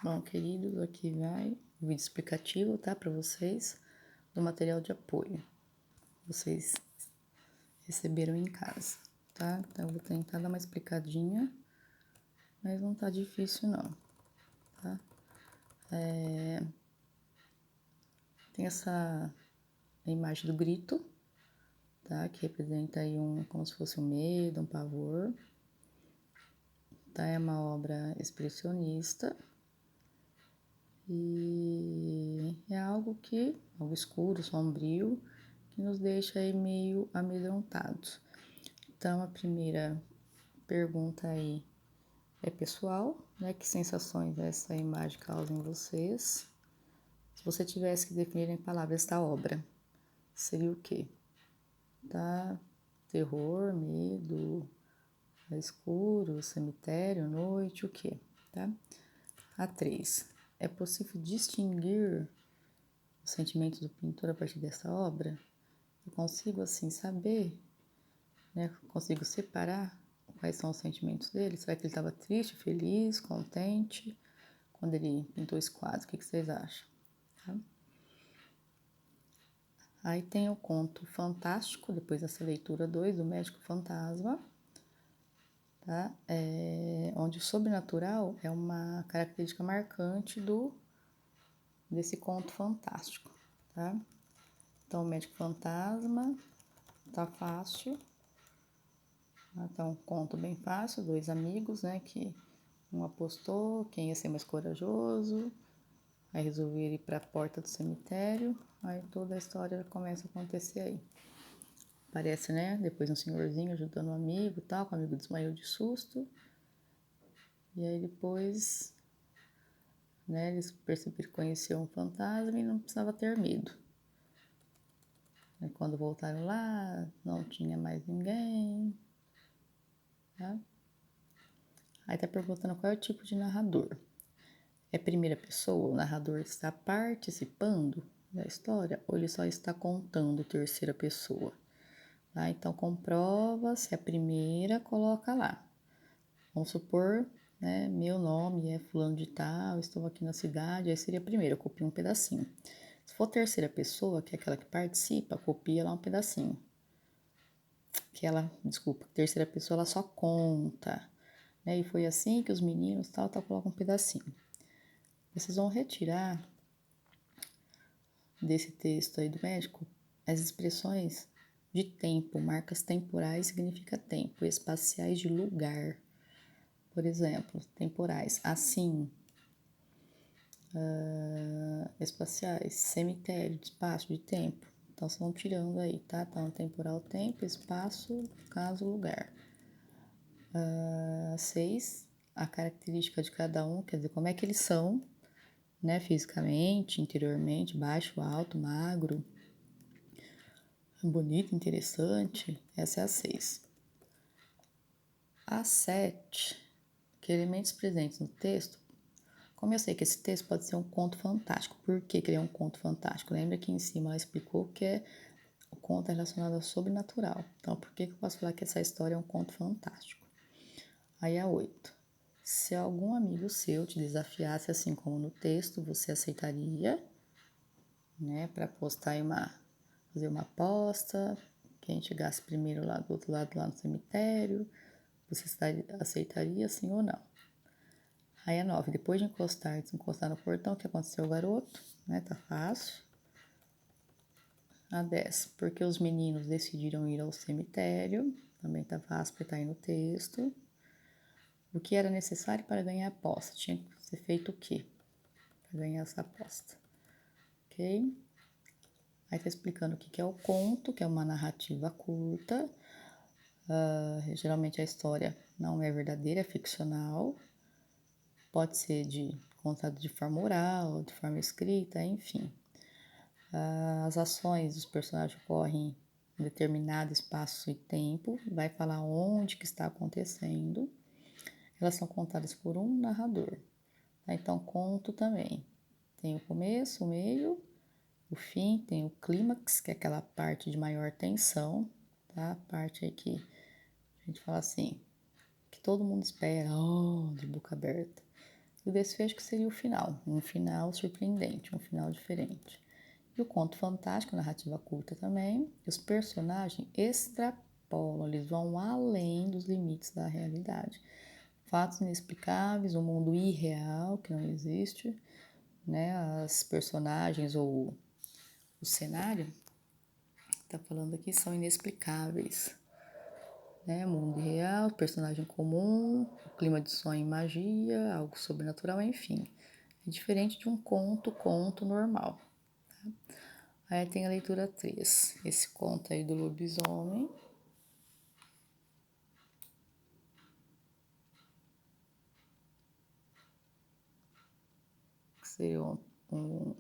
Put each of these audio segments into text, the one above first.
Bom, queridos, aqui vai o vídeo explicativo, tá, para vocês, do material de apoio. Vocês receberam em casa, tá? Então, eu vou tentar dar uma explicadinha, mas não tá difícil não, tá? Tem essa imagem do grito, tá? Que representa aí como se fosse um medo, um pavor. Tá? É uma obra expressionista. E é algo escuro, sombrio, que nos deixa aí meio amedrontados. Então, a primeira pergunta aí é pessoal, né? Que sensações essa imagem causa em vocês? Se você tivesse que definir em palavras esta obra, seria o quê? Tá? Terror, medo, escuro, cemitério, noite, o quê? Tá? A 3. É possível distinguir os sentimentos do pintor a partir dessa obra? Eu consigo, assim, saber, né? Consigo separar quais são os sentimentos dele? Será que ele estava triste, feliz, contente quando ele pintou esse quadro? O que vocês acham? Tá? Aí tem o conto fantástico, depois dessa leitura 2, do Médico Fantasma, tá? Onde o sobrenatural é uma característica marcante desse conto fantástico, tá? Então, o Médico Fantasma tá fácil. Então, um conto bem fácil, dois amigos, né, que um apostou quem ia ser mais corajoso, aí resolveram ir para a porta do cemitério, aí toda a história começa a acontecer aí. Aparece, né, depois um senhorzinho ajudando um amigo e tal, que o amigo desmaiou de susto, e aí depois, né, eles perceberam que conheciam um fantasma e não precisava ter medo. Aí, quando voltaram lá, não tinha mais ninguém, tá? Aí tá perguntando qual é o tipo de narrador. É primeira pessoa? O narrador está participando da história ou ele só está contando terceira pessoa? Tá? Então, comprova se é primeira, coloca lá. Vamos supor, né, meu nome é fulano de tal, estou aqui na cidade, aí seria a primeira, eu copio um pedacinho. Se for terceira pessoa, que é aquela que participa, copia lá um pedacinho. Terceira pessoa, ela só conta, né? E foi assim que os meninos, tal, colocam um pedacinho. Vocês vão retirar desse texto aí do médico as expressões de tempo, marcas temporais significa tempo, espaciais de lugar. Por exemplo, temporais, assim, espaciais, cemitério, de espaço, de tempo. Então, vocês vão tirando aí, tá? Então, temporal, tempo, espaço, caso, lugar. 6, a característica de cada um, quer dizer, como é que eles são, né? Fisicamente, interiormente, baixo, alto, magro, bonito, interessante. Essa é a 6. A 7, que elementos presentes no texto. Como eu sei que esse texto pode ser um conto fantástico, por que ele é um conto fantástico? Lembra que em cima ela explicou que o conto é relacionado ao sobrenatural. Então, por que eu posso falar que essa história é um conto fantástico? Aí a 8. Se algum amigo seu te desafiasse, assim como no texto, você aceitaria, né? Para fazer uma aposta, quem chegasse primeiro lá do outro lado, lá no cemitério, você aceitaria, sim ou não? Aí a 9, depois de desencostar no portão, o que aconteceu, garoto? Né? Tá fácil. A 10, porque os meninos decidiram ir ao cemitério, também tá fácil porque tá aí no texto. O que era necessário para ganhar a aposta? Tinha que ser feito o quê para ganhar essa aposta? Ok? Aí tá explicando o que é o conto, que é uma narrativa curta. Geralmente a história não é verdadeira, é ficcional. Pode ser contado de forma oral, de forma escrita, enfim. As ações dos personagens ocorrem em determinado espaço e tempo, vai falar onde que está acontecendo. Elas são contadas por um narrador. Tá? Então, conto também. Tem o começo, o meio, o fim, tem o clímax, que é aquela parte de maior tensão, tá? A parte aí que a gente fala assim, que todo mundo espera, de boca aberta. E o desfecho que seria o final, um final surpreendente, um final diferente. E o conto fantástico, narrativa culta também, e os personagens extrapolam, eles vão além dos limites da realidade. Fatos inexplicáveis, um mundo irreal que não existe, né? As personagens ou o cenário está falando aqui são inexplicáveis, né? Mundo irreal, personagem comum, clima de sonho e magia, algo sobrenatural, enfim. É diferente de um conto normal. Tá? Aí tem a leitura 3, esse conto aí do lobisomem. Que seria um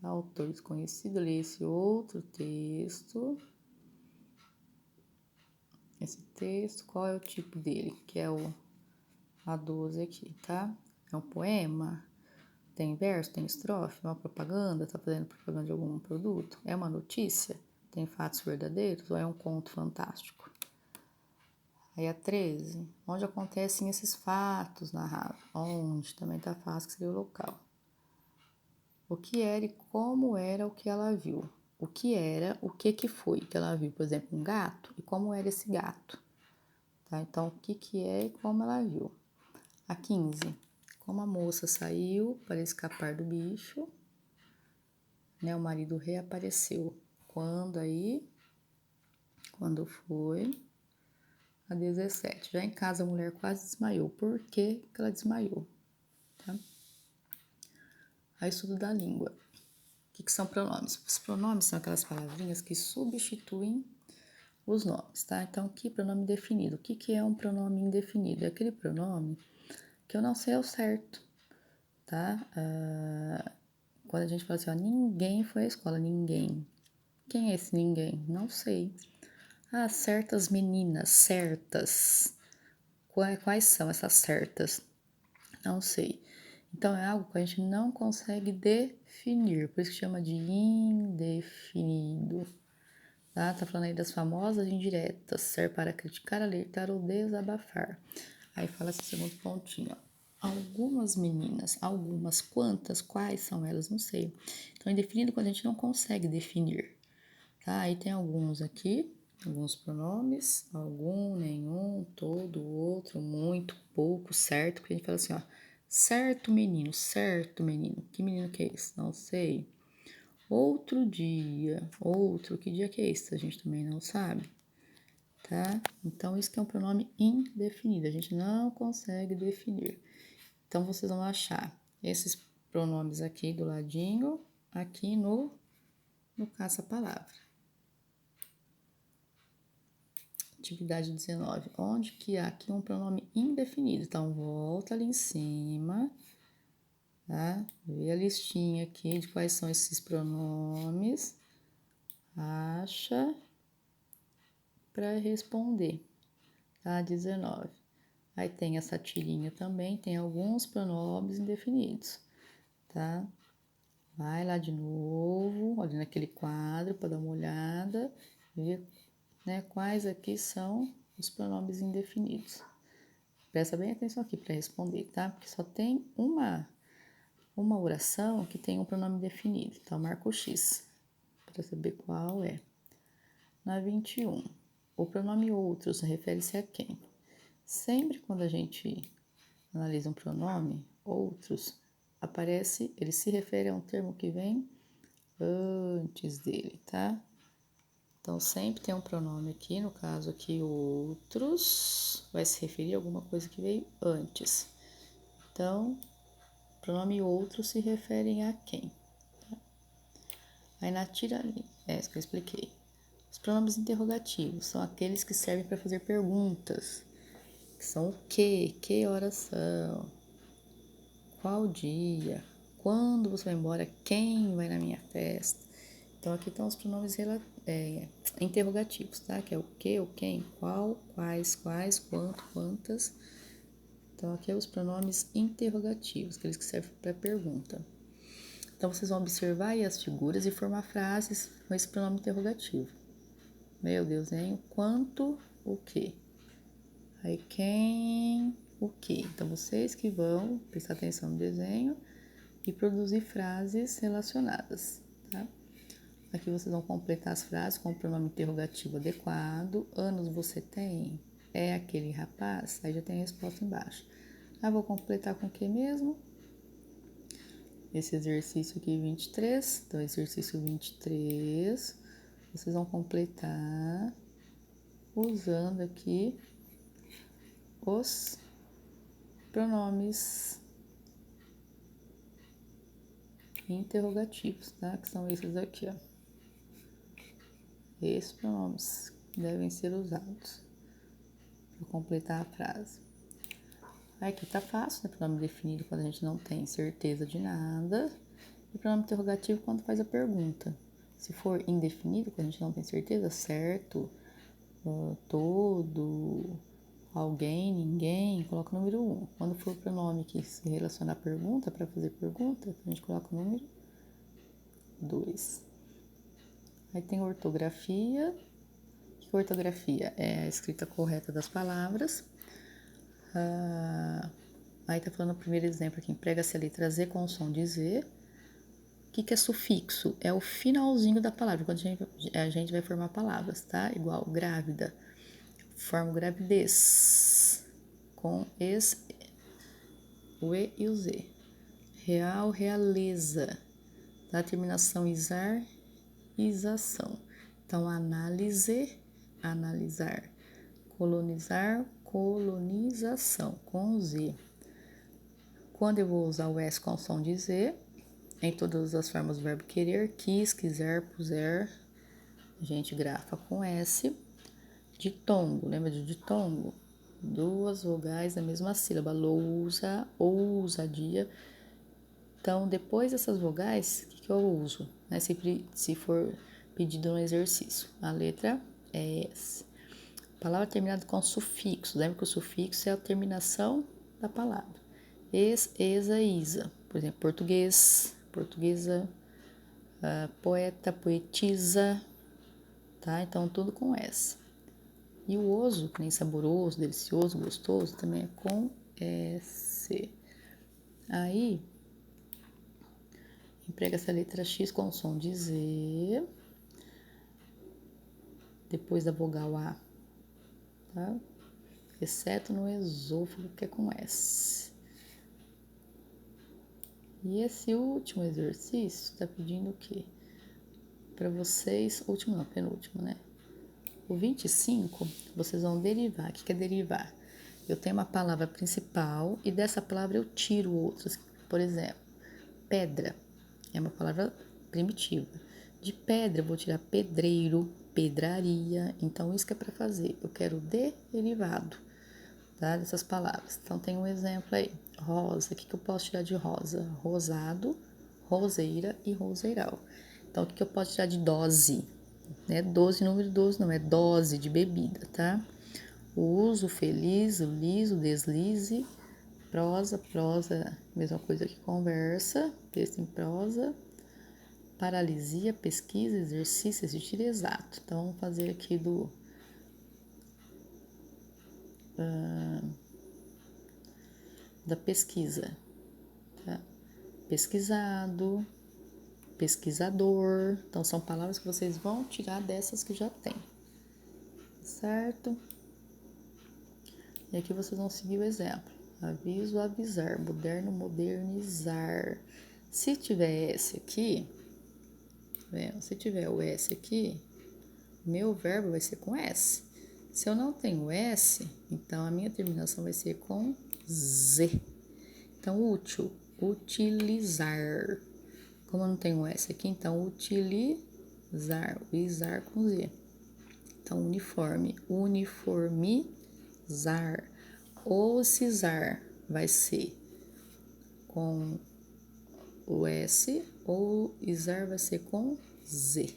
autor desconhecido, lê esse outro texto. Esse texto, qual é o tipo dele? Que é a 12 aqui, tá? É um poema? Tem verso, tem estrofe, uma propaganda, tá fazendo propaganda de algum produto? É uma notícia? Tem fatos verdadeiros ou é um conto fantástico? Aí a 13, onde acontecem esses fatos narrados? Onde também tá fácil, que seria o local. O que era e como era o que ela viu? O que era, o que foi que ela viu? Por exemplo, um gato e como era esse gato? Tá? Então, o que é e como ela viu? A 15, como a moça saiu para escapar do bicho, né? O marido reapareceu. Quando aí? Quando foi? A 17. Já em casa a mulher quase desmaiou. Por que ela desmaiou? Tá? Aí estudo da língua. O que são pronomes? Os pronomes são aquelas palavrinhas que substituem os nomes, tá? Então, que pronome definido? O que é um pronome indefinido? É aquele pronome que eu não sei ao certo, tá? Quando a gente fala assim, ó, ninguém foi à escola, ninguém. Quem é esse ninguém? Não sei. Ah, certas meninas, certas. Quais são essas certas? Não sei. Então, é algo que a gente não consegue definir, por isso que chama de indefinido. Tá falando aí das famosas indiretas, serve para criticar, alertar ou desabafar. Aí fala esse segundo pontinho, ó. Algumas meninas, algumas, quantas, quais são elas, não sei. Então, indefinido quando a gente não consegue definir, tá? Aí tem alguns aqui, alguns pronomes, algum, nenhum, todo, outro, muito, pouco, certo, porque a gente fala assim, ó, certo menino, que menino que é esse? Não sei. Outro dia, outro, que dia que é esse? A gente também não sabe, tá? Então, isso que é um pronome indefinido, a gente não consegue definir. Então, vocês vão achar esses pronomes aqui do ladinho, aqui no caça-palavra. Atividade 19, onde que há aqui um pronome indefinido? Então, volta ali em cima, tá? Vê a listinha aqui de quais são esses pronomes, acha para responder, tá? 19. Aí tem essa tirinha também, tem alguns pronomes indefinidos, tá? Vai lá de novo, olha naquele quadro para dar uma olhada, ver, né, quais aqui são os pronomes indefinidos. Presta bem atenção aqui para responder, tá? Porque só tem uma oração que tem um pronome definido. Então, marca o X para saber qual é. Na 21, o pronome outros refere-se a quem? Sempre quando a gente analisa um pronome, outros, aparece, ele se refere a um termo que vem antes dele, tá? Então, sempre tem um pronome aqui, no caso aqui, outros, vai se referir a alguma coisa que veio antes. Então, pronome outro se referem a quem? Tá? Aí na tira, isso que eu expliquei. Os pronomes interrogativos são aqueles que servem para fazer perguntas. Que são o quê? Que horas são? Qual dia? Quando você vai embora? Quem vai na minha festa? Então, aqui estão os pronomes interrogativos, tá? Que é o que, o quem, qual, quais, quanto, quantas. Então, aqui é os pronomes interrogativos, aqueles que servem para pergunta. Então, vocês vão observar aí as figuras e formar frases com esse pronome interrogativo. Meu Deus, hein? Quanto, o quê? Aí, quem, o quê? Então, vocês que vão prestar atenção no desenho e produzir frases relacionadas, tá? Aqui vocês vão completar as frases com o pronome interrogativo adequado. Anos você tem? É aquele rapaz? Aí já tem a resposta embaixo. Vou completar com o que mesmo? Esse exercício aqui, 23. Então, exercício 23, vocês vão completar usando aqui os pronomes interrogativos, tá? Que são esses aqui, ó. Esses pronomes devem ser usados para completar a frase. Aqui tá fácil, né? Pronome definido quando a gente não tem certeza de nada. E pronome interrogativo quando faz a pergunta. Se for indefinido, quando a gente não tem certeza, certo, todo, alguém, ninguém, coloca o número 1. Quando for o pronome que se relaciona à pergunta, para fazer pergunta, a gente coloca o número 2. Aí tem ortografia. O que é ortografia? É a escrita correta das palavras. Aí tá falando o primeiro exemplo aqui, emprega-se a letra Z com o som de Z. O que é sufixo? É o finalzinho da palavra, quando a gente vai formar palavras, tá? Igual grávida, formo gravidez, com o E e o Z. Real, realeza, tá? Terminação isar, isação. Então, análise, analisar. Colonizar, colonização, com Z. Quando eu vou usar o S com som de Z, em todas as formas do verbo querer, quis, quiser, puser, a gente grafa com S. Ditongo, lembra de ditongo? 2 vogais da mesma sílaba, lousa, ousadia. Então, depois dessas vogais, o que eu uso? Né? Se for pedido no exercício, a letra S. Palavra terminada com sufixo. Lembra que o sufixo é a terminação da palavra. Exa, isa. Por exemplo, português, portuguesa, poeta, poetisa, tá? Então, tudo com S. E o oso, que nem saboroso, delicioso, gostoso, também é com S. Aí, emprega essa letra X com o som de Z, depois da vogal A, tá? Exceto no esôfago, que é com S. E esse último exercício está pedindo o quê? Para vocês, último não, penúltimo, né? O 25, vocês vão derivar. O que é derivar? Eu tenho uma palavra principal e dessa palavra eu tiro outras. Por exemplo, pedra é uma palavra primitiva. De pedra eu vou tirar pedreiro, pedraria. Então, isso que é para fazer. Eu quero derivado, tá? Dessas palavras. Então, tem um exemplo aí. Rosa. O que eu posso tirar de rosa? Rosado, roseira e roseiral. Então, o que eu posso tirar de dose? Né? 12, número 12 não, é dose de bebida, tá? O uso, o feliz, o liso, o deslize, prosa, mesma coisa que conversa, texto em prosa, paralisia, pesquisa, exercício, assistir exato. Então, vamos fazer aqui da pesquisa, tá? Pesquisado, pesquisador. Então, são palavras que vocês vão tirar dessas que já tem, certo? E aqui vocês vão seguir o exemplo. Aviso, avisar, moderno, modernizar. Se tiver S aqui, se tiver o S aqui, meu verbo vai ser com S. Se eu não tenho S, então a minha terminação vai ser com Z. Então, útil, utilizar. Como eu não tenho S aqui, então utilizar, o isar com Z. Então, uniforme, uniformizar. O cisar vai ser com o S, ou isar vai ser com Z.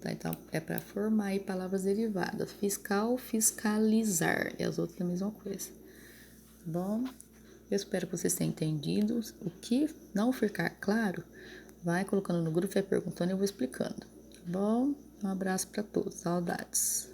Tá? Então, é para formar aí palavras derivadas. Fiscal, fiscalizar. E as outras é a mesma coisa. Tá bom? Eu espero que vocês tenham entendido. O que não ficar claro, vai colocando no grupo, vai perguntando e eu vou explicando. Tá bom? Um abraço para todos. Saudades.